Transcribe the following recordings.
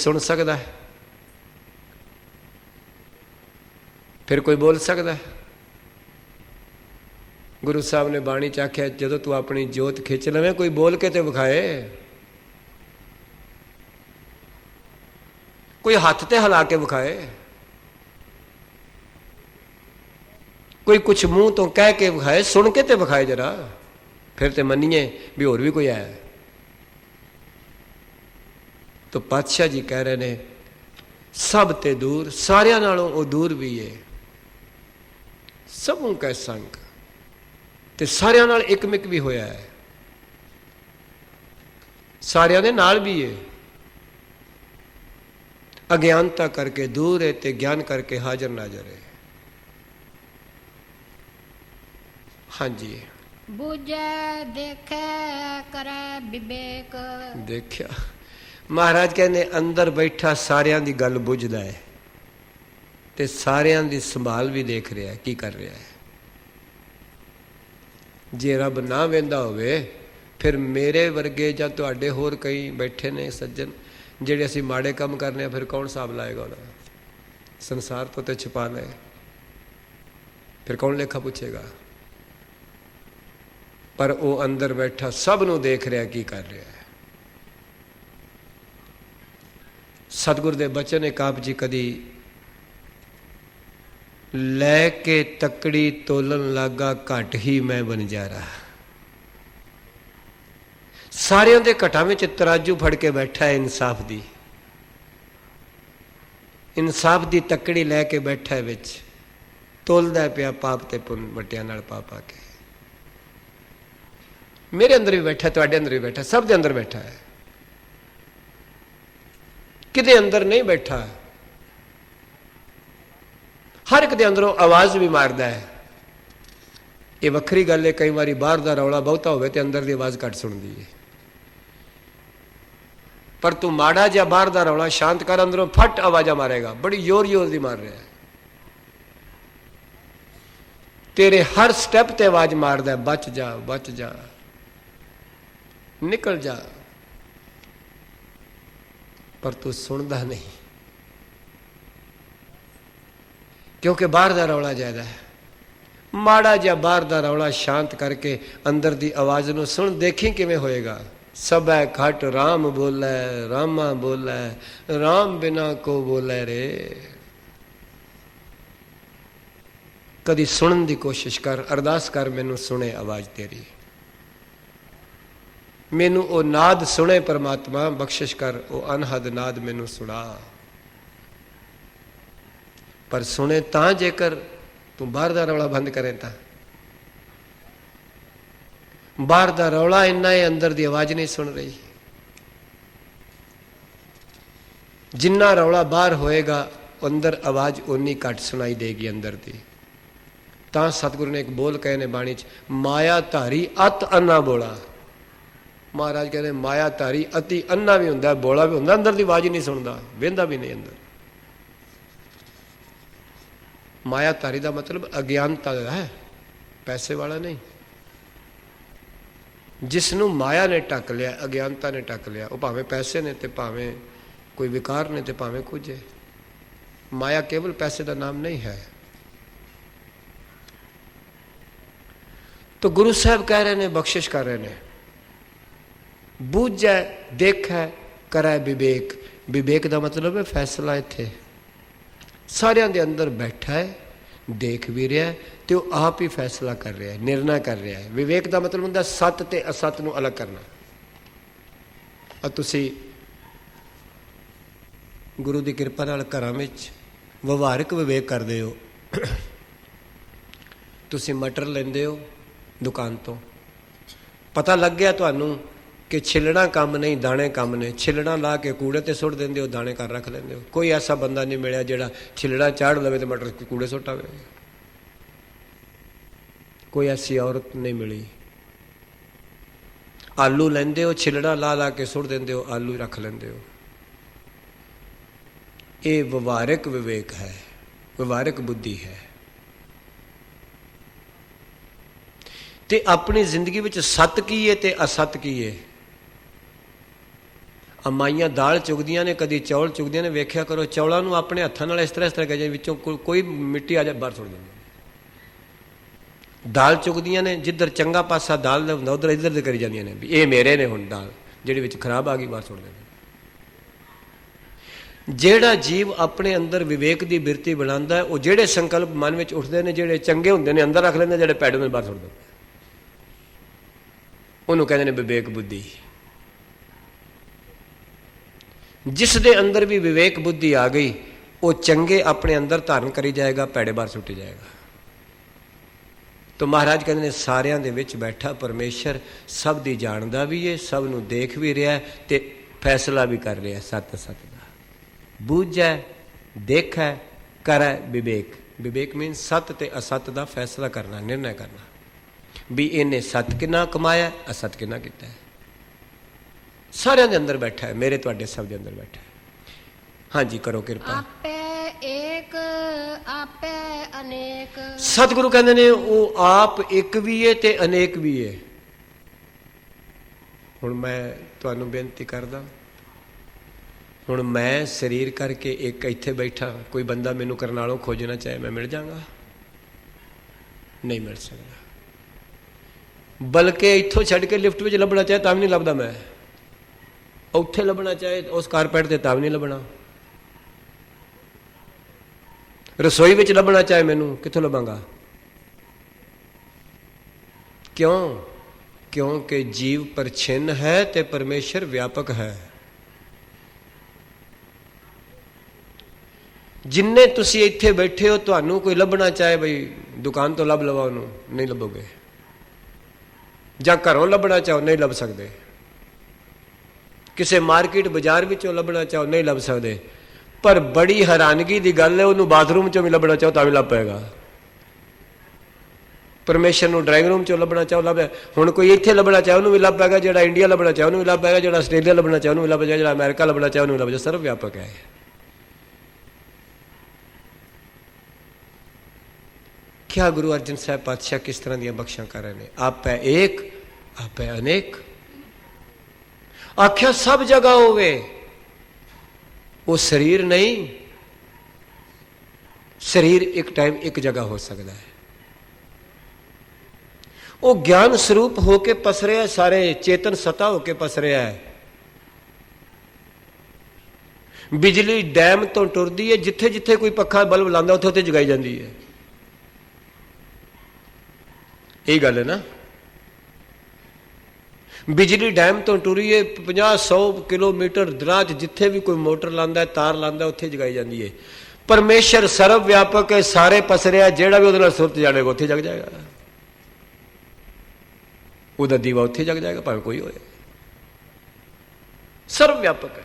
सुन सकता है, फिर कोई बोल सकता है। गुरु साहब ने बाणी च आख्या जदों तू अपनी जोत खिंच लवें कोई बोल के तो विखाए, कोई हाथ ते हिला के विखाए, कोई कुछ मुंह तो कह के विखाए, सुन के तो विखाए जरा, फिर तो मनीए भी होर भी कोई है। तो पातशाह जी कह रहे ने सब ते दूर, सारियां नालों वो दूर भी है, सबों कै संग ते सारियां नाल एकमिक भी होया है, सारियां दे नाल भी है। अज्ञानता करके दूर है ते ज्ञान करके हाजर नाजर है। हाँ जी, बूझे देखे करे विवेक। देखिया महाराज कहने अंदर बैठा सारियां दी गल बुझदा है ते सारियां दी संभाल भी देख रहा है की कर रहा है। जे रब ना वेंदा होवे फिर मेरे वर्गे जां तुहाडे होर कई बैठे ने सज्जन ਜਿਹੜੇ ਅਸੀਂ माड़े काम करने फिर कौन हिसाब लाएगा उन्हें? संसार तो छुपाना है, फिर कौन लेखा पूछेगा? पर वो अंदर बैठा सब नूं देख रहा की कर रहा है। सतगुर दे बचन एक आप जी कदी लैके तकड़ी तोलन लागा घट ही मैं बन जा रहा। सारियां दे घटां विच तराजू फड़ के बैठा है इंसाफ दी, इंसाफ दी तकड़ी लैके बैठा है, विच तोलदा पिया पाप ते पुन वटियां नाल पा पा के। मेरे अंदर भी बैठा, तुहाडे अंदर भी बैठा, सब दे अंदर बैठा है, किदे अंदर नहीं बैठा। हर एक दे अंदरों आवाज भी मारदा है। ये वक्री गल है, कई बारी बाहर दा रौला बहुता होवे ते अंदर दी आवाज घट सुनदी है। पर तू माड़ा जा बाहर दा रौला शांत कर, अंदरों फट आवाजा मारेगा, बड़ी जोर जोर दी मार रहा है। तेरे हर स्टेप ते आवाज मारदा है, बच जा बच जा, निकल जा, पर तू सुनदा नहीं, क्योंकि बाहर दा रौला ज्यादा है। माड़ा जा बाहर दा रौला शांत करके अंदर दी आवाज नूं सुन, देखी किवें होएगा। सब है घट राम बोलै, रामा बोलै, राम बिना को बोलै रे। कदी सुनन दी कोशिश कर, अरदास कर, मैनू सुने आवाज तेरी, मैनू ओ नाद सुने परमात्मा, बख्शिश कर ओ अनहद नाद मैनू सुना। पर सुने तां जेकर तू बाहर दा रौला बंद करे, तां बाहर दा रौला इन्ना है, अंदर दी आवाज नहीं सुन रही। जिन्ना रौला बाहर होएगा अंदर आवाज उन्नी घट सुनाई देगी अंदर दी। तां सतगुरु ने एक बोल कहे ने बाणी च, माया धारी अत अन्ना बोला। महाराज कहते माया धारी अति अन्ना भी हुंदा, बोला भी हुंदा, अंदर दी आवाज नहीं सुनदा, वेंदा भी नहीं अंदर। माया धारी दा मतलब अज्ञानता है, पैसे वाला नहीं। जिसनों माया ने ढक लिया, अज्ञानता ने ढक लिया, वो भावें पैसे ने ते भावें कोई विकार ने ते भावें कुछ है। माया केवल पैसे का नाम नहीं है। तो गुरु साहब कह रहे ने, बख्शिश कर रहे ने, बूझे देखे करे विवेक। विवेक का मतलब है फैसला। इत्थे सारियां दे अंदर बैठा है, देख भी रहा है, तो आप ही फैसला कर रहा है, निर्णय कर रहा है। विवेक का मतलब होंदा सत ते असत नूं अलग करना। और तुसी गुरु की कृपा नाल घरां विच व्यवहारिक विवेक करदे हो। तुसी मटर लेंदे हो दुकान तो, पता लग गया तुहानूं कि छिलना काम नहीं, दाने काम ने। छिलना ला के कूड़े ते सुट देंदे हो, दाने कर रख लेंदे हो। कोई ऐसा बंदा नहीं मिलिया जिहड़ा छिलना चाड़ लवे तो मटर कूड़े सुट आवे। कोई ऐसी औरत नहीं मिली। आलू लेंदे हो, छिलड़ा ला ला के सुट देंदे हो, आलू रख लेंदे हो। ये व्यवहारिक विवेक है, व्यवहारिक बुद्धि है। ते अपनी जिंदगी विच सत की है ते असत की है। ਮਾਈਆਂ ਦਾਲ ਚੁਗਦੀਆਂ ਨੇ, ਕਦੀ ਚੌਲ ਚੁਗਦੀਆਂ ਨੇ, ਵੇਖਿਆ ਕਰੋ ਚੌਲਾਂ ਨੂੰ ਆਪਣੇ ਹੱਥਾਂ ਨਾਲ ਇਸ ਤਰ੍ਹਾਂ ਕੇ ਵਿੱਚੋਂ ਕੋਈ ਮਿੱਟੀ ਆ ਜਾ ਬਾਹਰ ਸੁੱਟ ਦਿੰਦੀਆਂ। ਦਾਲ ਚੁਗਦੀਆਂ ਨੇ, ਜਿੱਧਰ ਚੰਗਾ ਪਾਸਾ ਦਾਲ ਦਾ ਹੁੰਦਾ ਉੱਧਰ ਇੱਧਰ ਦੇ ਕਰੀ ਜਾਂਦੀਆਂ ਨੇ ਵੀ ਇਹ ਮੇਰੇ ਨੇ, ਹੁਣ ਦਾਲ ਜਿਹੜੀ ਵਿੱਚ ਖਰਾਬ ਆ ਗਈ ਬਾਹਰ ਸੁੱਟ ਦਿੰਦੇ। ਜਿਹੜਾ ਜੀਵ ਆਪਣੇ ਅੰਦਰ ਵਿਵੇਕ ਦੀ ਬਿਰਤੀ ਬਣਾਉਂਦਾ ਹੈ, ਉਹ ਜਿਹੜੇ ਸੰਕਲਪ ਮਨ ਵਿੱਚ ਉੱਠਦੇ ਨੇ, ਜਿਹੜੇ ਚੰਗੇ ਹੁੰਦੇ ਨੇ ਅੰਦਰ ਰੱਖ ਲੈਂਦੇ, ਜਿਹੜੇ ਭੈੜੇ ਹੁੰਦੇ ਬਾਹਰ ਸੁੱਟ ਦਿੰਦੇ, ਉਹਨੂੰ ਕਹਿੰਦੇ ਨੇ ਵਿਵੇਕ ਬੁੱਧੀ। ਜਿਸ ਦੇ ਅੰਦਰ ਵੀ ਵਿਵੇਕ ਬੁੱਧੀ ਆ ਗਈ, ਉਹ ਚੰਗੇ ਆਪਣੇ ਅੰਦਰ ਧਾਰਨ ਕਰੀ ਜਾਏਗਾ, ਭੈੜੇ ਬਾਹਰ ਸੁੱਟੀ ਜਾਏਗਾ। ਤਾਂ ਮਹਾਰਾਜ ਕਹਿੰਦੇ ਨੇ ਸਾਰਿਆਂ ਦੇ ਵਿੱਚ ਬੈਠਾ ਪਰਮੇਸ਼ਰ ਸਭ ਦੀ ਜਾਣਦਾ ਵੀ ਹੈ, ਸਭ ਨੂੰ ਦੇਖ ਵੀ ਰਿਹਾ ਤੇ ਫੈਸਲਾ ਵੀ ਕਰ ਰਿਹਾ ਸੱਤ ਸੱਤ ਦਾ। ਬੂਝੈ, ਦੇਖੈ, ਕਰੈ ਵਿਵੇਕ। ਵਿਵੇਕ ਮੀਨ ਸੱਤ ਤੇ ਅਸੱਤ ਦਾ ਫੈਸਲਾ ਕਰਨਾ, ਨਿਰਣਾ ਕਰਨਾ ਵੀ ਇਹਨੇ ਸੱਤ ਕਿੰਨਾ ਕਮਾਇਆ, ਅਸੱਤ ਕਿੰਨਾ ਕੀਤਾ ਹੈ। ਸਾਰਿਆਂ ਦੇ ਅੰਦਰ ਬੈਠਾ ਹੈ, ਮੇਰੇ ਤੁਹਾਡੇ ਸਭ ਦੇ ਅੰਦਰ ਬੈਠਾ ਹੈ। ਹਾਂਜੀ ਕਰੋ ਕਿਰਪਾ। ਆਪੇ ਏਕ ਆਪੇ ਅਨੇਕ। ਸਤਿਗੁਰੂ ਕਹਿੰਦੇ ਨੇ ਉਹ ਆਪ ਇੱਕ ਵੀ ਹੈ ਤੇ ਅਨੇਕ ਵੀ ਹੈ। ਹੁਣ ਮੈਂ ਤੁਹਾਨੂੰ ਬੇਨਤੀ ਕਰਦਾ, ਹੁਣ ਮੈਂ ਸਰੀਰ ਕਰਕੇ ਇੱਕ ਇੱਥੇ ਬੈਠਾ, ਕੋਈ ਬੰਦਾ ਮੈਨੂੰ ਕਰਨਾਲੋਂ ਖੋਜਣਾ ਚਾਹੇ ਮੈਂ ਮਿਲ ਜਾਵਾਂਗਾ? ਨਹੀਂ ਮਿਲ ਸਕਦਾ। ਬਲਕਿ ਇੱਥੋਂ ਛੱਡ ਕੇ ਲਿਫਟ ਵਿੱਚ ਲੱਭਣਾ ਚਾਹੇ ਤਾਂ ਵੀ ਨਹੀਂ ਲੱਭਦਾ ਮੈਂ, ਉੱਥੇ ਲੱਭਣਾ ਚਾਹੇ ਉਸ ਕਾਰਪੈਟ ਤੇ ਤਾਂ ਵੀ ਨਹੀਂ ਲੱਭਣਾ, ਰਸੋਈ ਵਿੱਚ ਲੱਭਣਾ ਚਾਹੇ ਮੈਨੂੰ ਕਿੱਥੋਂ ਲੱਭਾਂਗਾ? ਕਿਉਂ? ਕਿਉਂਕਿ ਜੀਵ ਪਰਛਿੰਨ ਹੈ ਤੇ ਪਰਮੇਸ਼ਰ ਵਿਆਪਕ ਹੈ। ਜਿੰਨੇ ਤੁਸੀਂ ਇੱਥੇ ਬੈਠੇ ਹੋ, ਤੁਹਾਨੂੰ ਕੋਈ ਲੱਭਣਾ ਚਾਹੇ ਬਈ ਦੁਕਾਨ ਤੋਂ ਲੱਭ ਲਵਾ, ਉਹਨੂੰ ਨਹੀਂ ਲੱਭੋਗੇ, ਜਾਂ ਘਰੋਂ ਲੱਭਣਾ ਚਾਹੋ ਨਹੀਂ ਲੱਭ ਸਕਦੇ, ਕਿਸੇ ਮਾਰਕੀਟ ਬਾਜ਼ਾਰ ਵਿੱਚੋਂ ਲੱਭਣਾ ਚਾਹੋ ਨਹੀਂ ਲੱਭ ਸਕਦੇ। ਪਰ ਬੜੀ ਹੈਰਾਨਗੀ ਦੀ ਗੱਲ ਹੈ, ਉਹਨੂੰ ਬਾਥਰੂਮ ਚੋਂ ਵੀ ਲੱਭਣਾ ਚਾਹੋ ਤਾਂ ਵੀ ਲੱਭ ਪਏਗਾ। ਪਰਮੇਸ਼ਰ ਨੂੰ ਡਰਾਇੰਗ ਰੂਮ ਚੋਂ ਲੱਭਣਾ ਚਾਹੋ ਲੱਭ। ਹੁਣ ਕੋਈ ਇੱਥੇ ਲੱਭਣਾ ਚਾਹੇ ਉਹਨੂੰ ਵੀ ਲੱਭ ਪਏਗਾ, ਜਿਹੜਾ ਇੰਡੀਆ ਲੱਭਣਾ ਚਾਹੇ ਉਹਨੂੰ ਵੀ ਲੱਭ ਪਏਗਾ, ਜਿਹੜਾ ਆਸਟ੍ਰੇਲੀਆ ਲੱਭਣਾ ਚਾਹੇ ਉਹਨੂੰ ਵੀ ਲੱਭ ਜਾਏਗਾ, ਜਿਹੜਾ ਅਮਰੀਕਾ ਲੱਭਣਾ ਚਾਹੇ ਉਹਨੂੰ ਵੀ ਲੱਭ ਜਾਏਗਾ। ਸਰਵ ਵਿਆਪਕ ਹੈ। क्या गुरु अर्जन साहब पातशाह किस तरह ਦੀਆਂ ਬਖਸ਼ਾਂ ਕਰ ਰਹੇ ਨੇ? ਆਪੈ ਏਕ ਆਪੈ ਅਨੇਕ। ਆਖਿਆ ਸਭ ਜਗ੍ਹਾ ਹੋਵੇ, ਉਹ ਸਰੀਰ ਨਹੀਂ, ਸਰੀਰ ਇੱਕ ਟਾਈਮ ਇੱਕ ਜਗ੍ਹਾ ਹੋ ਸਕਦਾ ਹੈ। ਉਹ ਗਿਆਨ ਸਰੂਪ ਹੋ ਕੇ ਪਸਰਿਆ, ਸਾਰੇ ਚੇਤਨ ਸਤਾ ਹੋ ਕੇ ਪਸਰਿਆ ਹੈ। ਬਿਜਲੀ ਡੈਮ ਤੋਂ ਟੁਰਦੀ ਹੈ, ਜਿੱਥੇ ਜਿੱਥੇ ਕੋਈ ਪੱਖਾ ਬਲਬ ਲਾਉਂਦਾ ਉੱਥੇ ਉੱਥੇ ਜਗਾਈ ਜਾਂਦੀ ਹੈ। यही गल है ना। बिजली डैम तो टुरी है 50-100 किलोमीटर दराज, जिथे भी कोई मोटर लांदा है, तार लांदा है, उत्थे जगाई जाती है। परमेश्वर सर्व व्यापक है, सारे पसरिया, जेड़ा भी उहदे नाल सुरत जाएगा उत्थे जग जाएगा, उहदा दीवा उत्थे जग जाएगा भावें कोई होए। सर्व व्यापक है,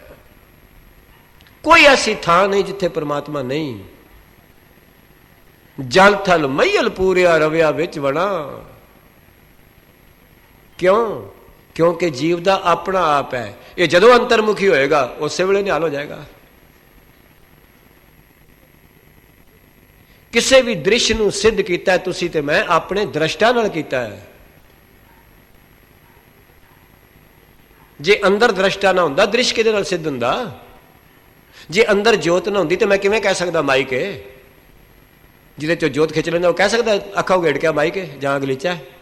कोई ऐसी थां नहीं जिथे परमात्मा नहीं। जल थल मईयल पूरिया रविया विच बना। क्यों? क्योंकि जीव दा अपना आप है। ये जदों अंतर्मुखी होएगा उस वेले निहाल हो जाएगा। किसी भी दृश्य नूं सिद्ध कीता है तुसी ते मैं अपने दृष्टा नाल कीता है। जे अंदर दृष्टा ना हुंदा, दृश्य किहदे नाल सिद्ध हुंदा? जे अंदर जोत ना हुंदी ते मैं किवें कह सकदा माइक है? जिहदे चों जोत खिंच लेंदा वो कह सकदा अखा उघेड़ के माइक है, जां गलीचा है,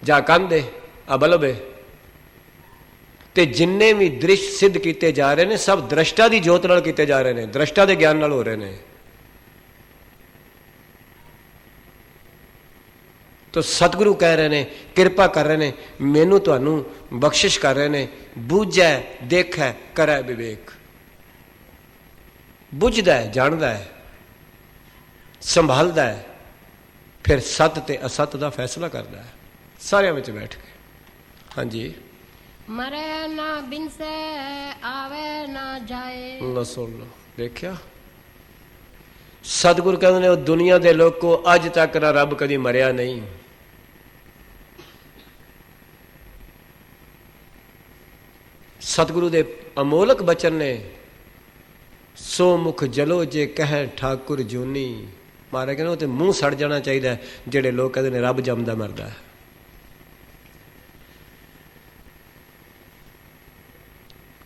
जां कंध है, आ बल्ब है। ते जिन्ने भी दृश्य सिद्ध किए जा रहे हैं सब दृष्टा की जोत नाल किए जा रहे हैं, दृष्टा के ज्ञान नाल हो रहे हैं। तो सतगुरु कह रहे हैं, कृपा कर रहे हैं, मैनू तुहानू बख्शिश कर रहे हैं। बूझै देखै करै विवेक। बुझदा है, जानदा है, संभालदा है, फिर सत ते असत का फैसला करता है सारिਆਂ ਵਿੱਚ बैठ के। हाँ जी। मरे ना बिनसे आवे ना जाए। लो सुन लो, देखिया सतगुरु कहते ने दुनिया के लोग को अज तक ना रब कभी मरिया नहीं। सतगुरु दे अमोलक बचन ने, सो मुख जलो जे कह ठाकुर जूनी। महाराज कहते तो मूँह सड़ जाना चाहिए जेडे लोग कहते हैं रब जमदा मरदा है।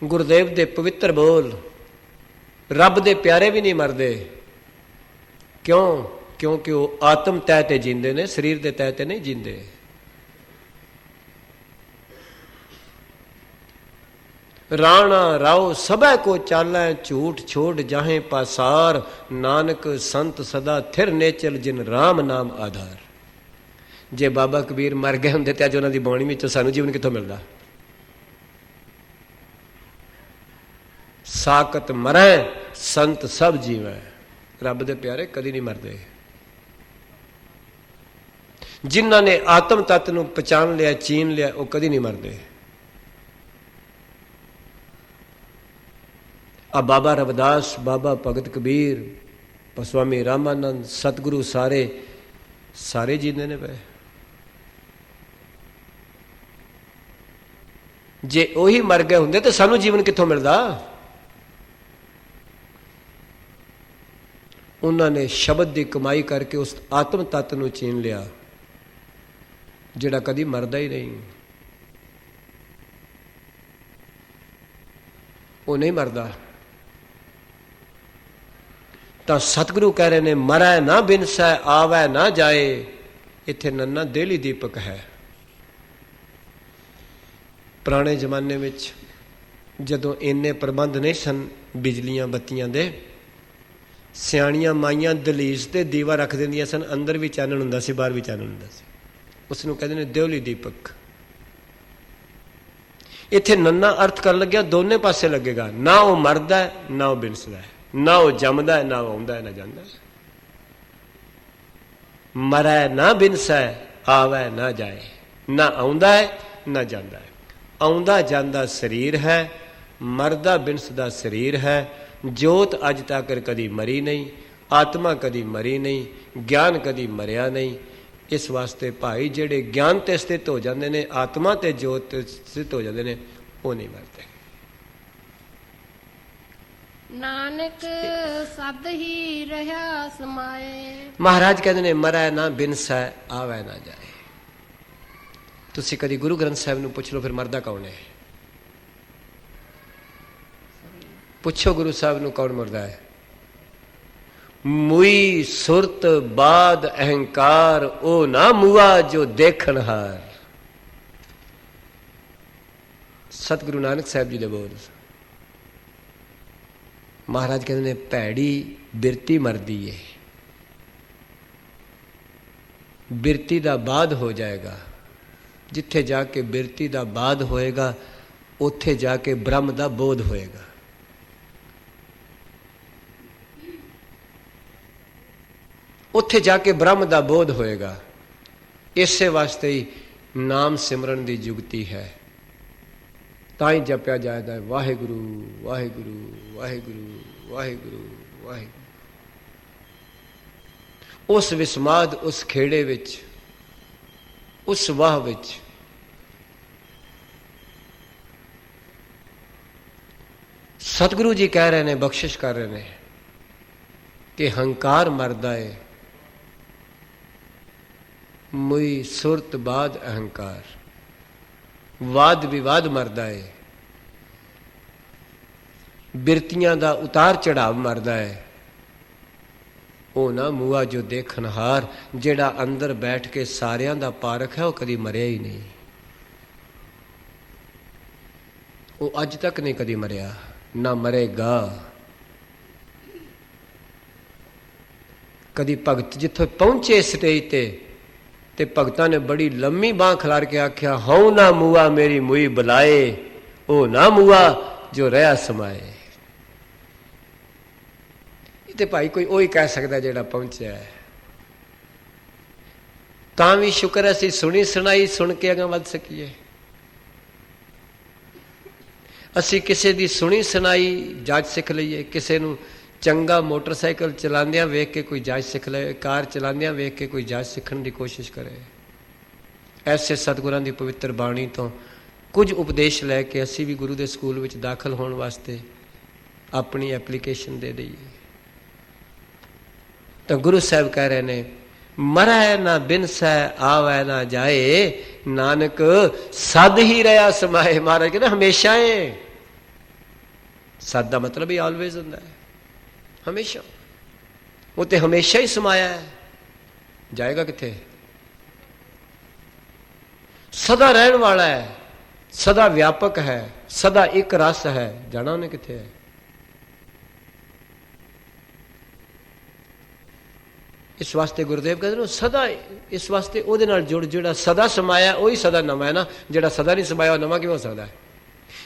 ਗੁਰਦੇਵ ਦੇ ਪਵਿੱਤਰ ਬੋਲ, ਰੱਬ ਦੇ ਪਿਆਰੇ ਵੀ ਨਹੀਂ ਮਰਦੇ। ਕਿਉਂ? ਕਿਉਂਕਿ ਉਹ ਆਤਮ ਤੈ ਤੇ ਜੀਂਦੇ ਨੇ, ਸਰੀਰ ਦੇ ਤੈ ਤੇ ਨਹੀਂ ਜੀਂਦੇ। ਰਾਣਾ ਰਾਓ ਸਭੈ ਕੋ ਚਾਲੈ, ਝੂਠ ਛੋੜ ਜਾਹੇ ਪਾਸਾਰ, ਨਾਨਕ ਸੰਤ ਸਦਾ ਥਿਰ ਨੇਚਲ, ਜਿਨ ਰਾਮ ਨਾਮ ਆਧਾਰ। ਜੇ ਬਾਬਾ ਕਬੀਰ ਮਰ ਗਏ ਹੁੰਦੇ ਤੇ ਅੱਜ ਉਹਨਾਂ ਦੀ ਬਾਣੀ ਵਿੱਚੋਂ ਸਾਨੂੰ ਜੀਵਨ ਕਿੱਥੋਂ ਮਿਲਦਾ? ਸਾਕਤ ਮਰੈ ਸੰਤ ਸਭ ਜੀਵੈ। ਰੱਬ ਦੇ ਪਿਆਰੇ ਕਦੀ ਨਹੀਂ ਮਰਦੇ। ਜਿਨ੍ਹਾਂ ਨੇ ਆਤਮ ਤੱਤ ਨੂੰ ਪਛਾਣ ਲਿਆ, ਚੀਨ ਲਿਆ, ਉਹ ਕਦੀ ਨਹੀਂ ਮਰਦੇ। ਆ ਬਾਬਾ ਰਵਿਦਾਸ, ਬਾਬਾ ਭਗਤ ਕਬੀਰ, ਸਵਾਮੀ ਰਾਮਾਨੰਦ, ਸਤਿਗੁਰੂ ਸਾਰੇ ਜੀਂਦੇ ਨੇ ਪਏ। ਜੇ ਉਹੀ ਮਰ ਗਏ ਹੁੰਦੇ ਤੇ ਸਾਨੂੰ ਜੀਵਨ ਕਿੱਥੋਂ ਮਿਲਦਾ? ਉਹਨਾਂ ਨੇ ਸ਼ਬਦ ਦੀ ਕਮਾਈ ਕਰਕੇ ਉਸ ਆਤਮ ਤੱਤ ਨੂੰ ਚੀਨ ਲਿਆ ਜਿਹੜਾ ਕਦੀ ਮਰਦਾ ਹੀ ਨਹੀਂ। ਉਹ ਨਹੀਂ ਮਰਦਾ। ਤਾਂ ਸਤਿਗੁਰੂ ਕਹਿ ਰਹੇ ਨੇ, ਮਰੈ ਨਾ ਬਿਨਸੈ, ਆਵੈ ਨਾ ਜਾਏ। ਇੱਥੇ ਨੰਨਾ ਦੇਹਲੀ ਦੀਪਕ ਹੈ। ਪੁਰਾਣੇ ਜ਼ਮਾਨੇ ਵਿੱਚ ਜਦੋਂ ਇੰਨੇ ਪ੍ਰਬੰਧ ਨਹੀਂ ਸਨ ਬਿਜਲੀਆਂ ਬੱਤੀਆਂ ਦੇ, ਸਿਆਣੀਆਂ ਮਾਈਆਂ ਦਲੀਜ਼ ਤੇ ਦੀਵਾ ਰੱਖ ਦਿੰਦੀਆਂ ਸਨ। ਅੰਦਰ ਵੀ ਚਾਨਣ ਹੁੰਦਾ ਸੀ, ਬਾਹਰ ਵੀ ਚਾਨਣ ਹੁੰਦਾ ਸੀ। ਉਸ ਨੂੰ ਕਹਿੰਦੇ ਨੇ ਦੇਹਲੀ ਦੀਪਕ। ਇੱਥੇ ਨੰਨਾ ਅਰਥ ਕਰਨ ਲੱਗਿਆ ਦੋਨੇ ਪਾਸੇ ਲੱਗੇਗਾ। ਨਾ ਉਹ ਮਰਦਾ ਨਾ ਉਹ ਬਿਨਸਦਾ, ਨਾ ਉਹ ਜੰਮਦਾ ਨਾ ਉਹ ਆਉਂਦਾ ਨਾ ਜਾਂਦਾ। ਮਰੈ ਨਾ ਬਿਨਸੈ, ਆਵੈ ਨਾ ਜਾਏ। ਨਾ ਆਉਂਦਾ ਹੈ ਨਾ ਜਾਂਦਾ ਹੈ। ਆਉਂਦਾ ਜਾਂਦਾ ਸਰੀਰ ਹੈ, ਮਰਦਾ ਬਿਨਸਦਾ ਸਰੀਰ ਹੈ। ਜੋਤ ਅੱਜ ਤੱਕ ਕਦੀ ਮਰੀ ਨਹੀਂ, ਆਤਮਾ ਕਦੀ ਮਰੀ ਨਹੀਂ, ਗਿਆਨ ਕਦੀ ਮਰਿਆ ਨਹੀਂ। ਇਸ ਵਾਸਤੇ ਭਾਈ ਜਿਹੜੇ ਗਿਆਨ ਤੇ ਸਥਿਤ ਹੋ ਜਾਂਦੇ ਨੇ, ਆਤਮਾ ਤੇ ਜੋਤ ਤੇ ਸਥਿਤ ਹੋ ਜਾਂਦੇ ਨੇ, ਉਹ ਨਹੀਂ ਮਰਦੇ। ਨਾਨਕ ਸਦ ਹੀ ਰਹਾ ਸਮਾਏ। ਮਹਾਰਾਜ ਕਹਿੰਦੇ ਨੇ, ਮਰੈ ਨਾ ਬਿਨਸੈ, ਆਵੈ ਨਾ ਜਾਏ। ਤੁਸੀਂ ਕਦੀ ਗੁਰੂ ਗ੍ਰੰਥ ਸਾਹਿਬ ਨੂੰ ਪੁੱਛ ਲਓ, ਫਿਰ ਮਰਦਾ ਕੌਣ ਹੈ? ਪੁੱਛੋ ਗੁਰੂ ਸਾਹਿਬ ਨੂੰ, ਕੌਣ ਮਰਦਾ ਹੈ? ਮੁਈ ਸੁਰਤ ਬਾਦ ਅਹੰਕਾਰ, ਉਹ ਨਾ ਮੁਆ ਜੋ ਦੇਖਣ ਹਾਰ। ਸਤਿਗੁਰੂ ਨਾਨਕ ਸਾਹਿਬ ਜੀ ਦੇ ਬੋਲ। ਮਹਾਰਾਜ ਕਹਿੰਦੇ ਨੇ, ਭੈੜੀ ਬਿਰਤੀ ਮਰਦੀ ਏ। ਬਿਰਤੀ ਦਾ ਬਾਦ ਹੋ ਜਾਏਗਾ। ਜਿੱਥੇ ਜਾ ਕੇ ਬਿਰਤੀ ਦਾ ਬਾਦ ਹੋਏਗਾ, ਉੱਥੇ ਜਾ ਕੇ ਬ੍ਰਹਮ ਦਾ ਬੋਧ ਹੋਏਗਾ। ਉੱਥੇ ਜਾ ਕੇ ਬ੍ਰਹਮ ਦਾ ਬੋਧ ਹੋਏਗਾ। ਇਸੇ ਵਾਸਤੇ ਹੀ ਨਾਮ ਸਿਮਰਨ ਦੀ ਜੁਗਤੀ ਹੈ। ਤਾਂ ਹੀ ਜਪਿਆ ਜਾਂਦਾ ਹੈ, ਵਾਹਿਗੁਰੂ ਵਾਹਿਗੁਰੂ ਵਾਹਿਗੁਰੂ ਵਾਹਿਗੁਰੂ ਵਾਹਿਗੁਰੂ। ਉਸ ਵਿਸਮਾਦ, ਉਸ ਖੇੜੇ ਵਿੱਚ, ਉਸ ਵਾਹ ਵਿੱਚ ਸਤਿਗੁਰੂ ਜੀ ਕਹਿ ਰਹੇ ਨੇ, ਬਖਸ਼ਿਸ਼ ਕਰ ਰਹੇ ਨੇ ਕਿ ਹੰਕਾਰ ਮਰਦਾ ਏ, ਮੁਈ ਸੁਰਤ ਬਾਦ ਅਹੰਕਾਰ। ਵਾਦ ਵਿਵਾਦ ਮਰਦਾ ਏ, ਬਿਰਤੀਆਂ ਦਾ ਉਤਾਰ ਚੜਾਵ ਮਰਦਾ ਹੈ। ਉਹ ਨਾ ਮੂਆ ਜੋ ਦੇਖਣਹਾਰ, ਜਿਹੜਾ ਅੰਦਰ ਬੈਠ ਕੇ ਸਾਰਿਆਂ ਦਾ ਪਾਰਖ ਹੈ, ਉਹ ਕਦੀ ਮਰਿਆ ਹੀ ਨਹੀਂ। ਉਹ ਅੱਜ ਤੱਕ ਨਹੀਂ ਕਦੀ ਮਰਿਆ, ਨਾ ਮਰੇਗਾ। ਕਦੀ ਭਗਤ ਜਿੱਥੋਂ ਪਹੁੰਚੇ ਸਟੇਜ ਤੇ ਭਗਤਾਂ ਨੇ ਬੜੀ ਲੰਮੀ ਬਾਂਹ ਖਿਲਾਰ ਕੇ ਆਖਿਆ, ਹਉ ਨਾ ਮੂਆ ਮੇਰੀ ਮੂਈ ਬੁਲਾਏ, ਉਹ ਨਾ ਮੂਆ ਜੋ ਰਹਿਆ ਸਮਾਏ। ਤੇ ਭਾਈ ਕੋਈ ਉਹੀ ਕਹਿ ਸਕਦਾ ਜਿਹੜਾ ਪਹੁੰਚਿਆ ਹੈ। ਤਾਂ ਵੀ ਸ਼ੁਕਰ ਅਸੀਂ ਸੁਣੀ ਸੁਣਾਈ ਸੁਣ ਕੇ ਅਗਾਂਹ ਵੱਧ ਸਕੀਏ। ਅਸੀਂ ਕਿਸੇ ਦੀ ਸੁਣੀ ਸੁਣਾਈ ਜਾਚ ਸਿੱਖ ਲਈਏ। ਕਿਸੇ ਨੂੰ ਚੰਗਾ ਮੋਟਰਸਾਈਕਲ ਚਲਾਉਂਦਿਆਂ ਵੇਖ ਕੇ ਕੋਈ ਜਾਚ ਸਿੱਖ ਲਏ, ਕਾਰ ਚਲਾਉਂਦਿਆਂ ਵੇਖ ਕੇ ਕੋਈ ਜਾਚ ਸਿੱਖਣ ਦੀ ਕੋਸ਼ਿਸ਼ ਕਰੇ। ਐਸੇ ਸਤਿਗੁਰਾਂ ਦੀ ਪਵਿੱਤਰ ਬਾਣੀ ਤੋਂ ਕੁਝ ਉਪਦੇਸ਼ ਲੈ ਕੇ ਅਸੀਂ ਵੀ ਗੁਰੂ ਦੇ ਸਕੂਲ ਵਿੱਚ ਦਾਖਲ ਹੋਣ ਵਾਸਤੇ ਆਪਣੀ ਐਪਲੀਕੇਸ਼ਨ ਦੇ ਦਈਏ। ਤਾਂ ਗੁਰੂ ਸਾਹਿਬ ਕਹਿ ਰਹੇ ਨੇ, ਮਰੈ ਨਾ ਬਿਨਸੈ, ਆਵੈ ਨਾ ਜਾਏ, ਨਾਨਕ ਸਦ ਹੀ ਰਹਾ ਸਮਾਏ। ਮਹਾਰਾਜ ਕਹਿੰਦੇ ਹਮੇਸ਼ਾ ਏ। सद का मतलब ही ऑलवेज होता है, हमेशा। वो तो हमेशा ही समाया है, जाएगा किथे? सदा रहने वाला है, सदा व्यापक है, सदा एक रस है, जाना उन्हें किथे है? इस वास्ते गुरुदेव कहते हैं सदा, इस वास्ते ਉਹਦੇ ਨਾਲ जुड़ ਜਿਹੜਾ सदा समाया वही सदा नवा है ना। ਜਿਹੜਾ सदा नहीं समाया वो नवा किवें हो सकता है?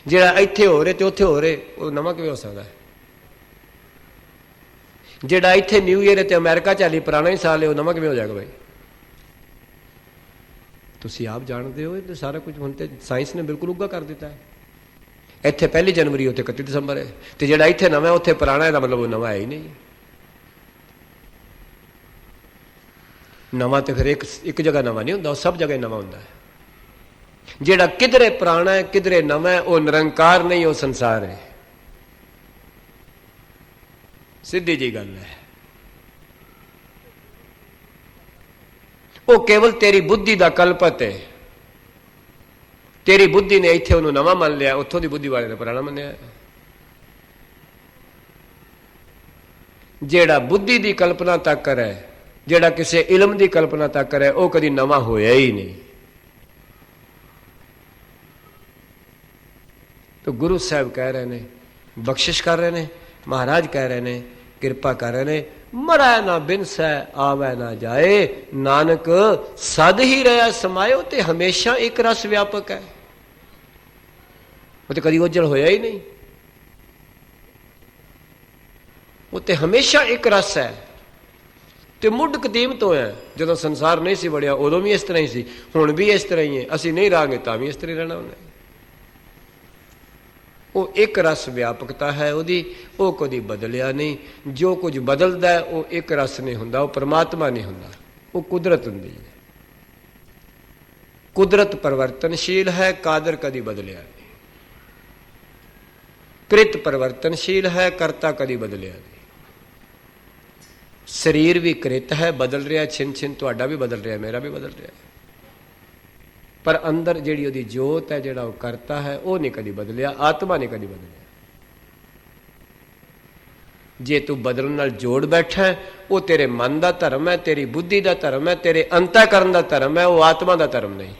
ਜਿਹੜਾ ਇੱਥੇ ਹੋ ਰਿਹਾ ਤੇ ਉੱਥੇ ਹੋ ਰਿਹਾ ਉਹ ਨਵਾਂ ਕਿਵੇਂ ਹੋ ਸਕਦਾ ਹੈ? ਜਿਹੜਾ ਇੱਥੇ ਨਿਊ ਈਅਰ ਤੇ ਅਮਰੀਕਾ ਚ ਹਾਲੀ ਪੁਰਾਣਾ ਹੀ ਸਾਲ ਹੈ ਉਹ ਨਵਾਂ ਕਿਵੇਂ ਹੋ ਜਾਏਗਾ? ਭਾਈ ਤੁਸੀਂ ਆਪ ਜਾਣਦੇ ਹੋ ਇਹ ਸਾਰਾ ਕੁਝ। ਹੁਣ ਤੇ ਸਾਇੰਸ ਨੇ ਬਿਲਕੁਲ ਉੱਗਾ ਕਰ ਦਿੱਤਾ ਹੈ। ਇੱਥੇ 1 ਜਨਵਰੀ ਉੱਥੇ 31 ਦਸੰਬਰ ਹੈ, ਤੇ ਜਿਹੜਾ ਇੱਥੇ ਨਵਾਂ ਉੱਥੇ ਪੁਰਾਣਾ ਇਹਦਾ ਮਤਲਬ ਉਹ ਨਵਾਂ ਹੈ ਹੀ ਨਹੀਂ। ਨਵਾਂ ਤੇ ਫਿਰ ਇੱਕ ਜਗ੍ਹਾ ਨਵਾਂ ਨਹੀਂ ਹੁੰਦਾ, ਉਹ ਸਭ ਜਗ੍ਹਾ ਨਵਾਂ ਹੁੰਦਾ ਹੈ। ਜਿਹੜਾ ਕਿਧਰੇ ਪੁਰਾਣਾ ਹੈ ਕਿਧਰੇ ਨਵਾਂ ਹੈ ਉਹ ਨਿਰੰਕਾਰ ਨਹੀਂ, ਉਹ ਸੰਸਾਰ ਹੈ। ਸਿੱਧੀ ਜੀ ਗੱਲ ਹੈ। ਉਹ ਕੇਵਲ ਤੇਰੀ ਬੁੱਧੀ ਦਾ ਕਲਪਤ ਹੈ। ਤੇਰੀ ਬੁੱਧੀ ਨੇ ਇੱਥੇ ਉਹਨੂੰ ਨਵਾਂ ਮੰਨ ਲਿਆ, ਉੱਥੋਂ ਦੀ ਬੁੱਧੀ ਵਾਲੇ ਨੇ ਪੁਰਾਣਾ ਮੰਨਿਆ। ਜਿਹੜਾ ਬੁੱਧੀ ਦੀ ਕਲਪਨਾ ਤੱਕ ਕਰੇ, ਜਿਹੜਾ ਕਿਸੇ ਇਲਮ ਦੀ ਕਲਪਨਾ ਤੱਕ ਕਰੇ, ਉਹ ਕਦੀ ਨਵਾਂ ਹੋਇਆ ਹੀ ਨਹੀਂ। तो गुरु साहब कह रहे ने, बख्शिश कर रहे ने, महाराज कह रहे ने, कृपा कर रहे ने, मरै ना बिनसै आवे ना जाए, नानक सद ही रहा समायो। ते हमेशा एक रस व्यापक है, वो तो कदी ओझल होया ही नहीं। वो तो हमेशा एक रस है। तो मुढ़ कदीम तो है, जो संसार नहीं सी बढ़िया उदों भी इस तरह ही सी, हुण भी इस तरह ही है। असी नहीं रहांगे तां भी इस तरह रहना उन्हें। वो एक रस व्यापकता है ਉਹਦੀ, ਉਹ कभी बदलिया नहीं। जो कुछ बदलता है वो एक रस नहीं हुंदा, वो परमात्मा नहीं हुंदा, वो कुदरत हुंदी है। कुदरत परिवर्तनशील है, कादर कभी बदलिया नहीं। कृत परिवर्तनशील है, करता कभी बदलिया नहीं। शरीर भी कृत है, बदल रहा, छिन छिन तुहाडा भी बदल रहा, मेरा भी बदल रहा है। पर अंदर जिहड़ी उहदी जोत है, जिहड़ा वो करता है, वो नहीं कभी बदलिया, आत्मा नहीं कभी बदलिया। जे तू बदलण नाल जोड़ बैठा है, वो तेरे मन का धर्म है, तेरी बुद्धि का धर्म है, तेरे अंतःकरण का धर्म है, वो आत्मा का धर्म नहीं।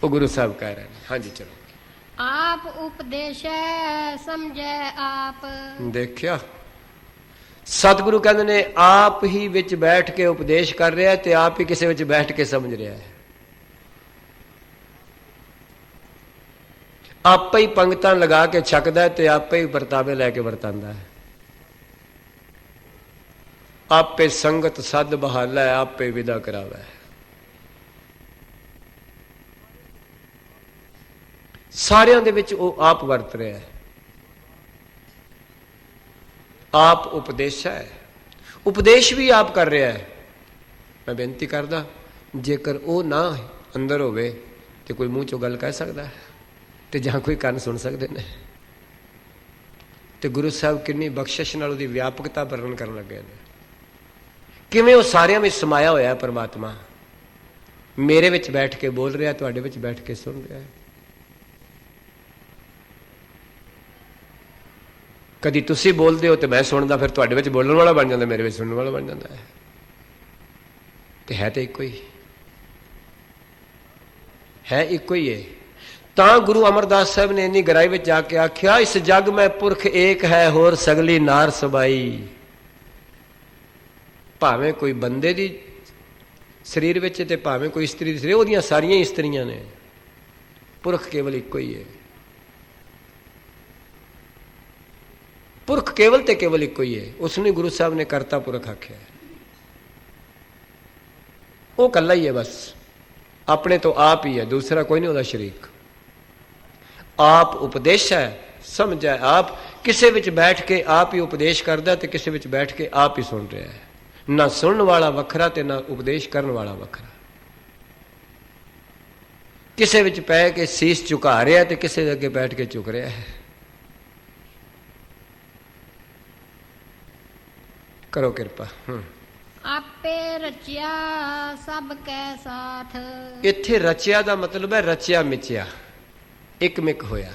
वो गुरु साहब कह रहे हैं। हाँ जी चलो। आप उपदेश समझे आप। देखिया सतगुरु कहते ने आप ही विच बैठ के उपदेश कर रहा है, ते आप ही किसी विच बैठ के समझ रहा है। आपे ही पंगतां लगा के छकदा है, ते आपे ही वरतावे लैके वरतांदा है। आपे संगत सद बहाला है, आपे विदा करावा है। सारियां दे विच वो आप वरत रहा है। आप उपदेश है, उपदेश भी आप कर रहा है। मैं बेनती करदा, जेकर वो ना अंदर होवे तो कोई मूँह चो गल कह सकता है, तो जहाँ कोई कान सुन सकते हैं। तो गुरु साहब कितनी बख्शिश नाल उहदी व्यापकता वर्णन करन लगे ने, किवें वो सारियां में समाया होया है परमात्मा। मेरे विच बैठ के बोल रहा, तुहाडे विच बैठ के सुन रहा है। कदी तुसी बोलते हो तो मैं सुनदा, फिर तुहाडे विच बोलण वाला बन जांदा, मेरे विच सुनने वाला बन जांदा है। तो है तो इक्को ही है, इक्को ही है। ਤਾਂ गुरु अमरदास साहब ने इन्नी गहराई में जाके आख्या, इस जग में पुरख एक है, होर सगली नार सबाई। भावें कोई बंदे दी शरीर विच ते भावें कोई इस्त्री दी शरीर, ओहदियां सारियां इस्त्रियां ने, पुरख केवल इक्को ही है। पुरख केवल ते केवल इक्को ही है। उसने गुरु साहब ने करता पुरख आख्या, वो कल्ला ही है बस, अपने तो आप ही है, दूसरा कोई नहीं होता शरीक। आप उपदेश है, समझ है आप। किसी विच बैठ के आप ही उपदेश करदा, ते किसी विच बैठ के आप ही सुन रहा है। ना सुनने वाला वखरा ते ना उपदेश करने वाला वखरा। किसी विच पै के सीस झुका रहा है, ते किसी अगे बैठ के झुक रहा है। करो कृपा। आपे रचिया सब कै साथ। इत्थे रचिया दा मतलब है रचिया मिचिया, एक मिक होया।